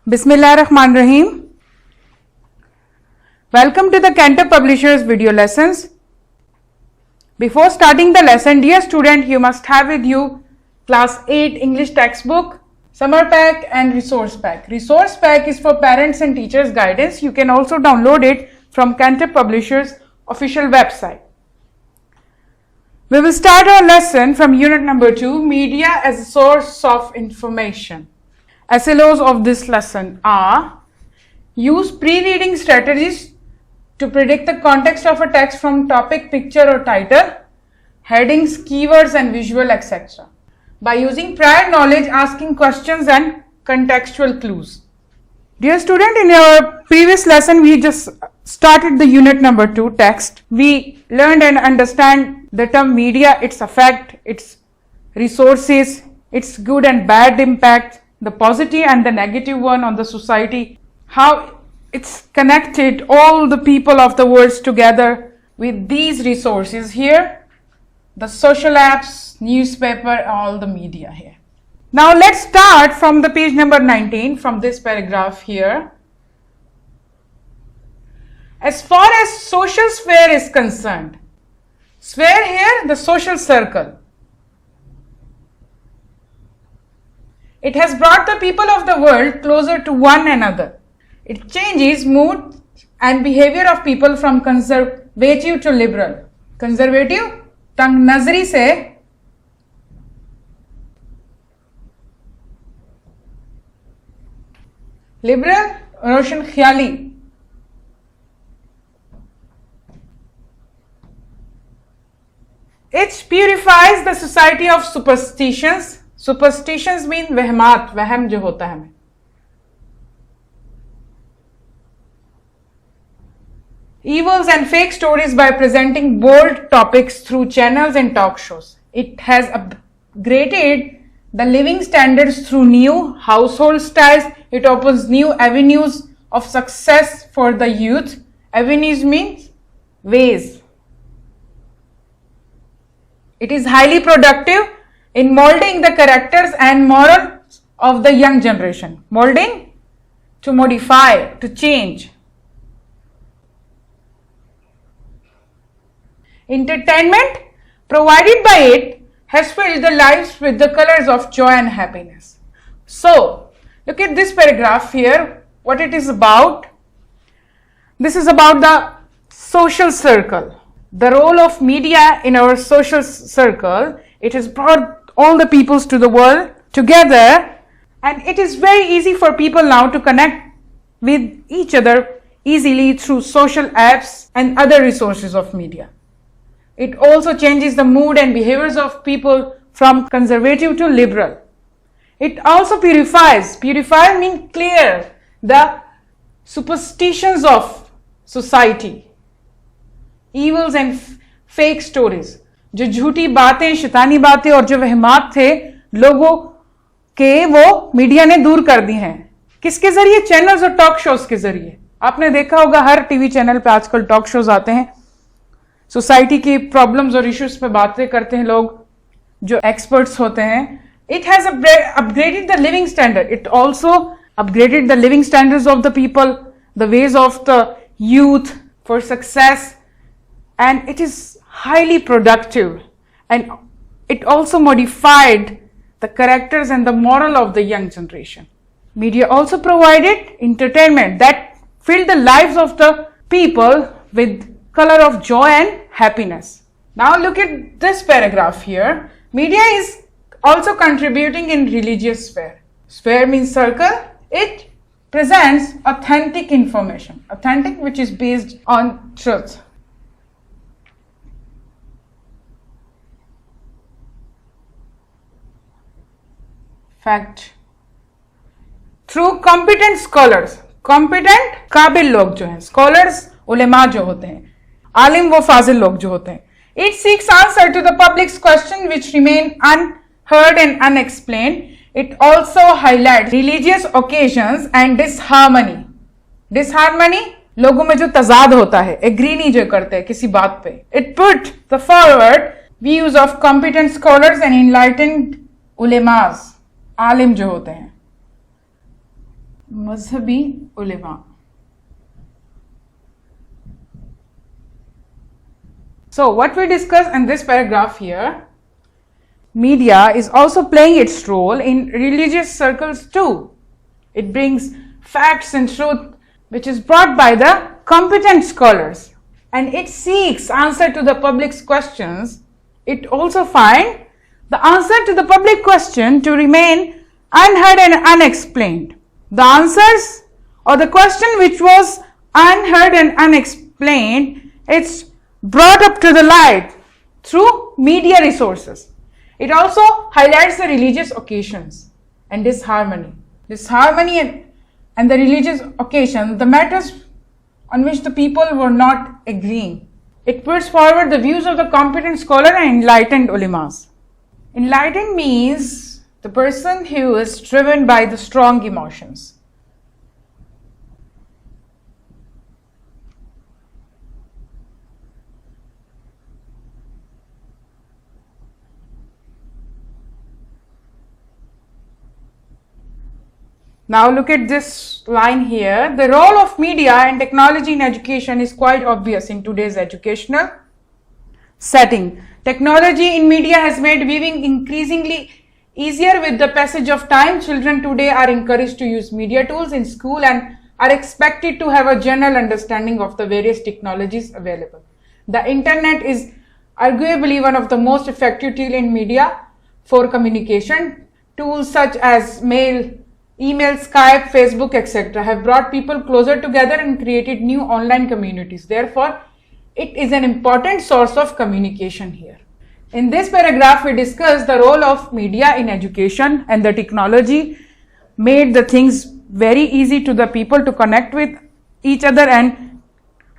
Bismillahirrahmanirrahim. Welcome to the Cantab Publishers video lessons. Before starting the lesson, dear student, you must have with you class 8 English textbook, summer pack and resource pack. Resource pack is for parents and teachers guidance. You can also download it from Cantab Publishers official website. We will start our lesson from unit number 2, media as a source of information. SLOs of this lesson are: use pre-reading strategies to predict the context of a text from topic, picture or title, headings, keywords and visual, etc. By using prior knowledge, asking questions and contextual clues. Dear student, in our previous lesson, we just started the unit number 2 text. We learned and understand the term media, its effect, its resources, its good and bad impact, the positive and the negative one on the society, how it's connected all the people of the world together with these resources here, the social apps, newspaper, all the media here. Now let's start from the page number 19, from this paragraph here. As far as social sphere is concerned, sphere here, the social circle. It has brought the people of the world closer to one another. It changes mood and behavior of people from conservative to liberal. Conservative, tang nazari se liberal, roshan khayali. It purifies the society of superstitions. Superstitions mean वहमात, वहम जो होता है हमें. Evils and fake stories by presenting bold topics through channels and talk shows. It has upgraded the living standards through new household styles. It opens new avenues of success for the youth. Avenues means ways. It is highly productive in molding the characters and morals of the young generation. Molding, to modify, to change. Entertainment provided by it has filled the lives with the colors of joy and happiness. So, look at this paragraph here, what it is about. This is about the social circle. The role of media in our social circle. It has brought all the peoples to the world together, and it is very easy for people now to connect with each other easily through social apps and other resources of media. It also changes the mood and behaviors of people from conservative to liberal. It also purifies. Purify means clear the superstitions of society. Evils and fake stories. जो झूठी बातें, शैतानी बातें और जो वहमात थे लोगों के, वो मीडिया ने दूर कर दी हैं. किसके जरिए? चैनल्स और टॉक शोज के जरिए. आपने देखा होगा हर टीवी चैनल पे आजकल टॉक शोज आते हैं. सोसाइटी की प्रॉब्लम्स और इश्यूज पे बातें करते हैं लोग जो एक्सपर्ट्स होते हैं. It has upgraded the living standard. It also upgraded the living standards of the people, the ways of the youth for success, and it is highly productive, and it also modified the characters and the moral of the young generation. Media also provided entertainment that filled the lives of the people with color of joy and happiness. Now look at this paragraph here. Media is also contributing in religious sphere. Sphere means circle. It presents authentic information. Authentic, which is based on truth. Fact through competent scholars. Competent काबिल लोग जो हैं, scholars उलेमा जो होते हैं, आलिम वो फाजिल लोग जो होते हैं. It seeks answer to the public's question which remain unheard and unexplained. It also highlight religious occasions and disharmony. Disharmony लोगों में जो तजाद होता है, एग्री नहीं जो करते हैं किसी बात पे. It put the forward views of competent scholars and enlightened उलेमास, आलिम जो होते हैं. Mazhabi ulama. So what we discuss in this paragraph here, media is also playing its role in religious circles too. It brings facts and truth which is brought by the competent scholars, and it seeks answer to the public's questions. It also finds the answer to the public question to remain unheard and unexplained. The answers or the question which was unheard and unexplained, it's brought up to the light through media resources. It also highlights the religious occasions and disharmony. Disharmony and the religious occasion, the matters on which the people were not agreeing. It puts forward the views of the competent scholar and enlightened ulemas. Enlightened means the person who is driven by the strong emotions. Now look at this line here. The role of media and technology in education is quite obvious in today's educational setting. Technology in media has made viewing increasingly easier with the passage of time. Children today are encouraged to use media tools in school and are expected to have a general understanding of the various technologies available. The internet is arguably one of the most effective tools in media for communication. Tools such as email, Skype, Facebook, etc. have brought people closer together and created new online communities. Therefore, it is an important source of communication here. In this paragraph, we discuss the role of media in education, and the technology made the things very easy to the people to connect with each other and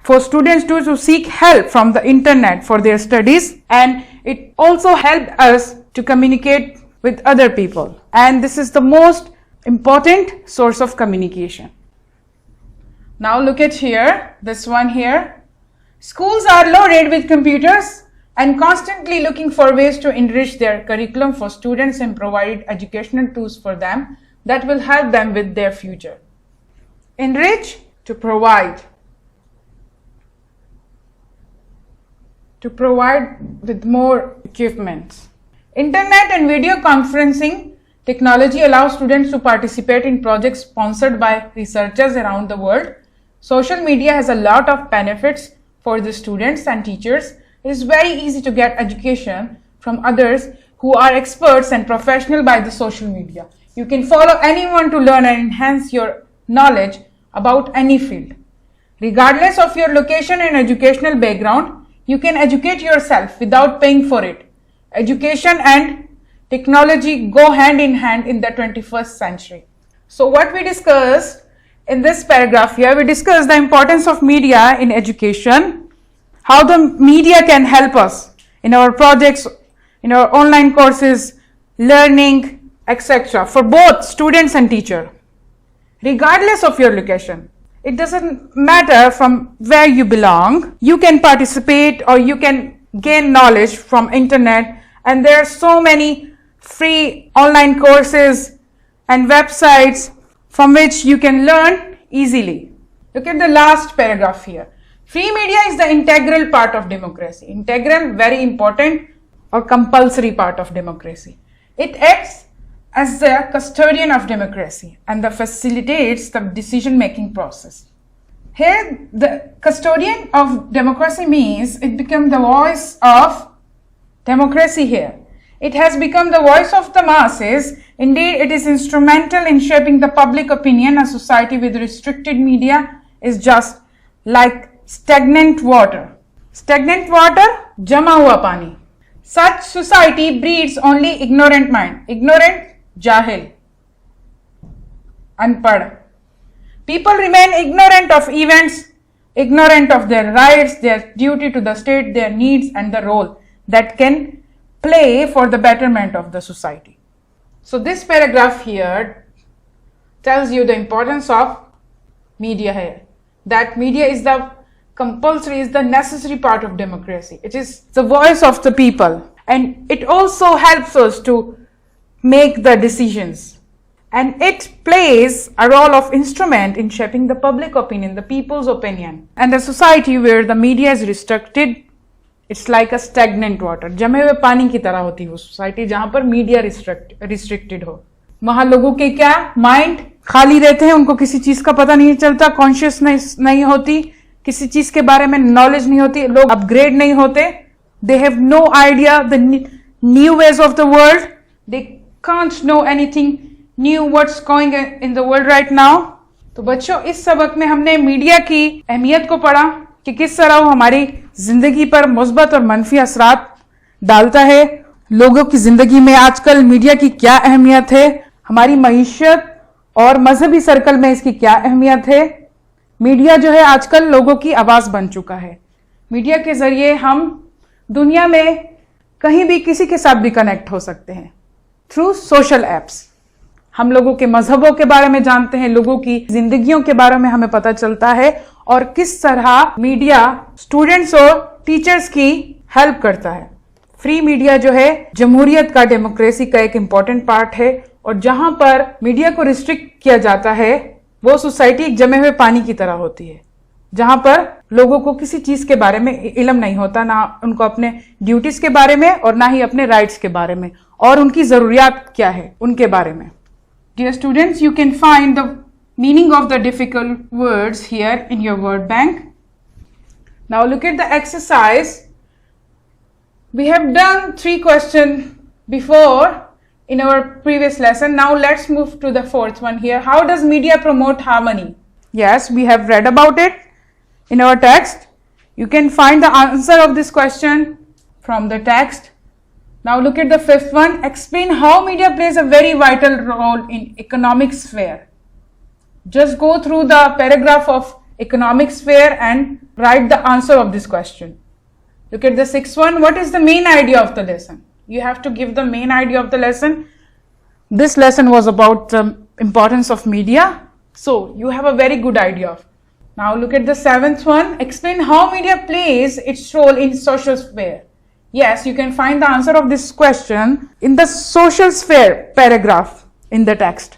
for students to seek help from the internet for their studies, and it also helped us to communicate with other people, and this is the most important source of communication. Now look at here, this one here. Schools are loaded with computers and constantly looking for ways to enrich their curriculum for students and provide educational tools for them that will help them with their future. Enrich, to provide. To provide with more equipment. Internet and video conferencing technology allows students to participate in projects sponsored by researchers around the world. Social media has a lot of benefits for the students and teachers. It is very easy to get education from others who are experts and professional by the social media. You can follow anyone to learn and enhance your knowledge about any field. Regardless of your location and educational background, you can educate yourself without paying for it. Education and technology go hand in hand in the 21st century. So what we discussed in this paragraph here, we discussed the importance of media in education, how the media can help us in our projects, in our online courses, learning, etc. for both students and teacher. Regardless of your location, it doesn't matter from where you belong, you can participate or you can gain knowledge from internet, and there are so many free online courses and websites from which you can learn easily. Look at the last paragraph here. Free media is the integral part of democracy. Integral, very important or compulsory part of democracy. It acts as the custodian of democracy and facilitates the decision-making process. Here, the custodian of democracy means it becomes the voice of democracy here. It has become the voice of the masses. Indeed, it is instrumental in shaping the public opinion. A society with restricted media is just like stagnant water. Stagnant water, jama hua pani. Such society breeds only ignorant mind. Ignorant, jahil, unpad. People remain ignorant of events, ignorant of their rights, their duty to the state, their needs, and the role that can play for the betterment of the society. So this paragraph here tells you the importance of media here. That media is the compulsory, is the necessary part of democracy. It is the voice of the people, and it also helps us to make the decisions. and it plays a role of instrument in shaping the public opinion, the people's opinion. And the society where the media is restricted, it's like a stagnant water. जमे हुए पानी की तरह होती है वो society जहां पर मीडिया रिस्ट्रिक्टेड हो. वहां लोगों के क्या माइंड खाली रहते हैं, उनको किसी चीज का पता नहीं चलता, कॉन्शियसनेस नहीं होती, किसी चीज के बारे में नॉलेज नहीं होती, लोग अपग्रेड नहीं होते. They have no idea the new ways of the world. They can't know anything new what's going in the world right now. तो बच्चों, इस सबक में हमने मीडिया की अहमियत को पढ़ा कि किस तरह वो हमारी जिंदगी पर मुस्बत और मनफी असरात डालता है. लोगों की जिंदगी में आजकल मीडिया की क्या अहमियत है, हमारी मईशत और मजहबी सर्कल में इसकी क्या अहमियत है. मीडिया जो है आजकल लोगों की आवाज बन चुका है. मीडिया के जरिए हम दुनिया में कहीं भी किसी के साथ भी कनेक्ट हो सकते हैं थ्रू सोशल एप्स. हम लोगों के मजहबों के बारे में जानते हैं, लोगों की जिंदगियों के बारे में हमें पता चलता है और किस तरह मीडिया स्टूडेंट्स और टीचर्स की हेल्प करता है. फ्री मीडिया जो है जमहूरियत का, डेमोक्रेसी का एक इंपॉर्टेंट पार्ट है. और जहां पर मीडिया को रिस्ट्रिक्ट किया जाता है वो सोसाइटी एक जमे हुए पानी की तरह होती है, जहां पर लोगों को किसी चीज के बारे में इल्म नहीं होता, ना उनको अपने ड्यूटीज के बारे में और ना ही अपने राइट्स के बारे में और उनकी जरूरियात क्या है उनके बारे में. Dear students, you can find the meaning of the difficult words here in your word bank. Now look at the exercise. We have done 3 questions before in our previous lesson. Now let's move to the 4th one here. How does media promote harmony? Yes, we have read about it in our text. You can find the answer of this question from the text. Now look at the 5th one. Explain how media plays a very vital role in economic sphere. Just go through the paragraph of economic sphere and write the answer of this question. Look at the 6th one. What is the main idea of the lesson? You have to give the main idea of the lesson. This lesson was about the importance of media. So you have a very good idea of. Now look at the 7th one. Explain how media plays its role in social sphere. Yes, you can find the answer of this question in the social sphere paragraph in the text.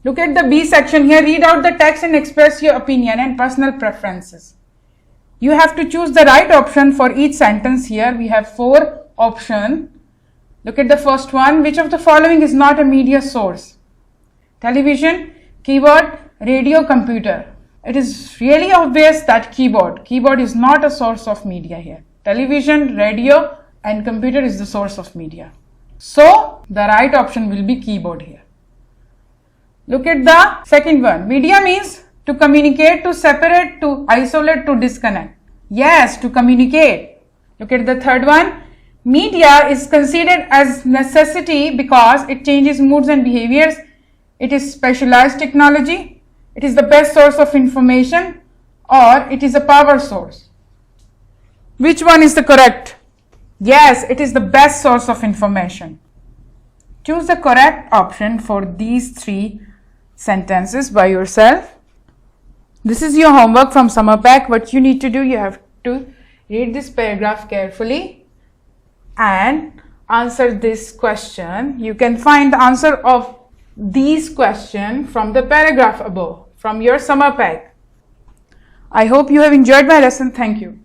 Look at the B section here. Read out the text and express your opinion and personal preferences. You have to choose the right option for each sentence here. We have 4 options. Look at the first one. Which of the following is not a media source? Television, keyboard, radio, computer. It is really obvious that keyboard is not a source of media here. Television, radio, and computer is the source of media. So the right option will be keyboard here. Look at the second one. Media means to communicate, to separate, to isolate, to disconnect. Yes, to communicate. Look at the third one. Media is considered as necessity because it changes moods and behaviors. It is specialized technology. It is the best source of information, or it is a power source. Which one is the correct? Yes, it is the best source of information. Choose the correct option for these 3 sentences by yourself. This is your homework from summer pack. What you need to do, you have to read this paragraph carefully and answer this question. You can find the answer of these questions from the paragraph above, from your summer pack. I hope you have enjoyed my lesson. Thank you.